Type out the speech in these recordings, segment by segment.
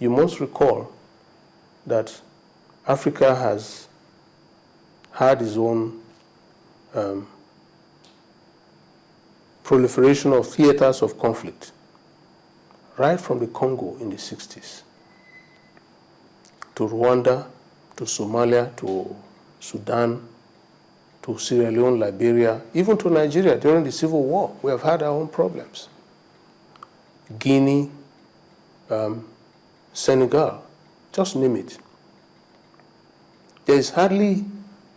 You must recall that Africa has had its own proliferation of theaters of conflict, right from the Congo in the 60s, to Rwanda, to Somalia, to Sudan, to Sierra Leone, Liberia, even to Nigeria during the Civil War. We have had our own problems. Guinea, Senegal, just name it. There is hardly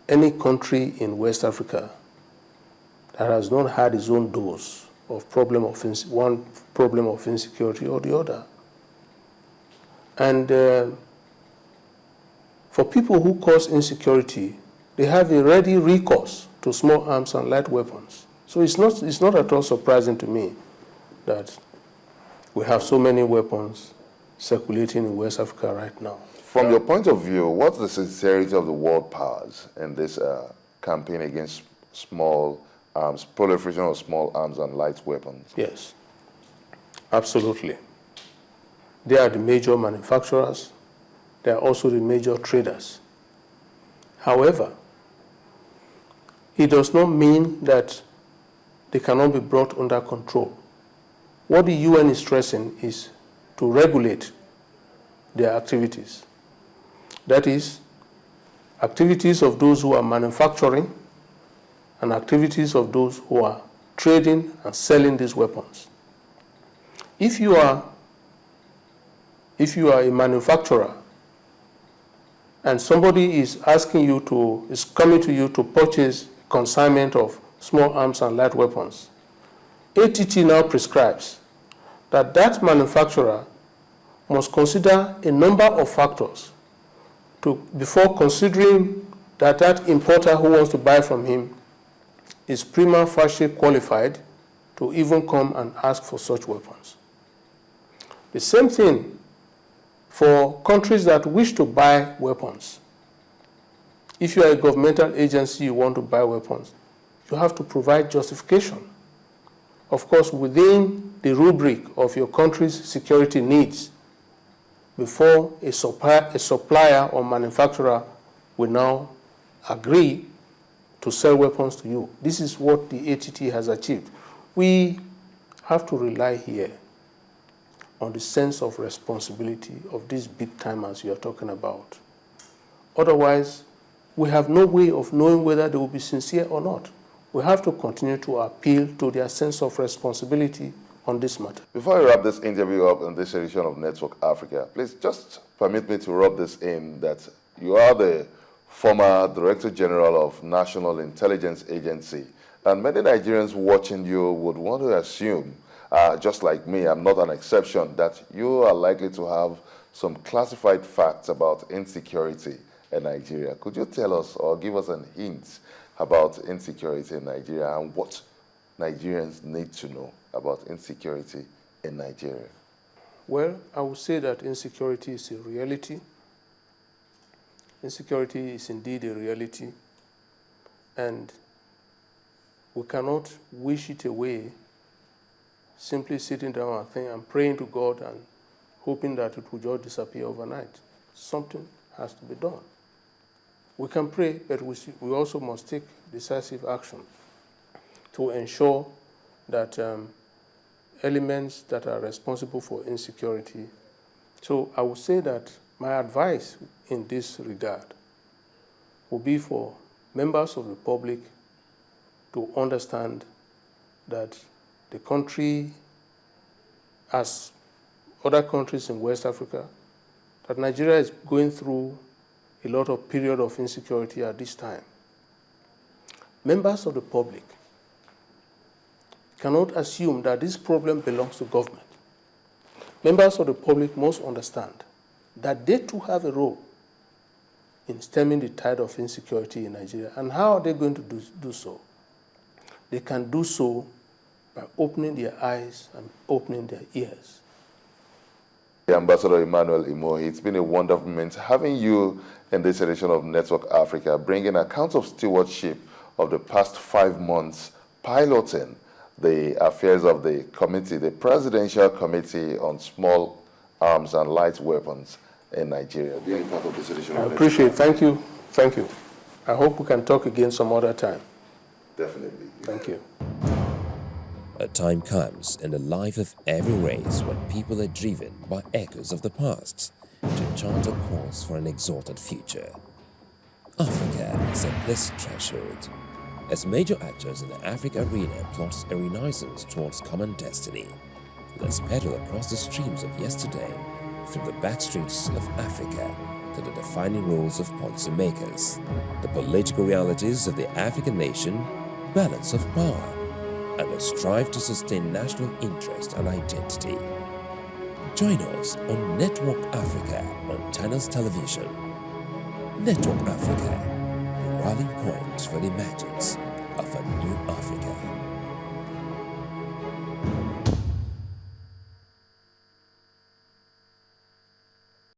any country in West Africa that has not had its own dose of one problem of insecurity or the other. And for people who cause insecurity, they have a ready recourse to small arms and light weapons. So it's not at all surprising to me that we have so many weapons circulating in West Africa right now. From your point of view, what's the sincerity of the world powers in this campaign against small arms, proliferation of small arms and light weapons? Yes, absolutely. They are the major manufacturers. They are also the major traders. However, it does not mean that they cannot be brought under control. What the UN is stressing is to regulate their activities. That is, activities of those who are manufacturing and activities of those who are trading and selling these weapons. If you are a manufacturer and somebody is coming to you to purchase consignment of small arms and light weapons, ATT now prescribes that that manufacturer must consider a number of factors before considering that that importer who wants to buy from him is prima facie qualified to even come and ask for such weapons. The same thing for countries that wish to buy weapons. If you are a governmental agency, you want to buy weapons, you have to provide justification. Of course, within the rubric of your country's security needs, before a supplier or manufacturer will now agree to sell weapons to you. This is what the ATT has achieved. We have to rely here on the sense of responsibility of these big timers you are talking about. Otherwise, we have no way of knowing whether they will be sincere or not. We have to continue to appeal to their sense of responsibility on this matter. Before I wrap this interview up in this edition of Network Africa, please just permit me to rub this in that you are the former Director General of National Intelligence Agency, and many Nigerians watching you would want to assume, just like me, I'm not an exception, that you are likely to have some classified facts about insecurity in Nigeria. Could you tell us or give us a hint about insecurity in Nigeria and what Nigerians need to know about insecurity in Nigeria? Well, I would say that insecurity is a reality. Insecurity is indeed a reality, and we cannot wish it away simply sitting down and praying to God and hoping that it will just disappear overnight. Something has to be done. We can pray, but we also must take decisive action to ensure that elements that are responsible for insecurity. So I would say that my advice in this regard would be for members of the public to understand that the country, as other countries in West Africa, that Nigeria is going through a lot of period of insecurity at this time. Members of the public cannot assume that this problem belongs to government. Members of the public must understand that they too have a role in stemming the tide of insecurity in Nigeria. And how are they going to do so? They can do so by opening their eyes and opening their ears. Ambassador Emmanuel Imohe, it's been a wonderful moment having you in this edition of Network Africa, bringing accounts of stewardship of the past 5 months, piloting the affairs of the committee, the Presidential Committee on Small arms and light weapons in Nigeria. Being part of this edition. I appreciate it. Thank you. Thank you. I hope we can talk again some other time. Definitely. Thank you. A time comes in the life of every race when people are driven by echoes of the past to chart a course for an exalted future. Africa is at this threshold as major actors in the Africa arena plot a renaissance towards common destiny. Let's pedal across the streams of yesterday through the backstreets of Africa to the defining roles of policymakers, the political realities of the African nation, balance of power, and the strive to sustain national interest and identity. Join us on Network Africa on Channels Television. Network Africa, the rallying point for the emergence of a new Africa.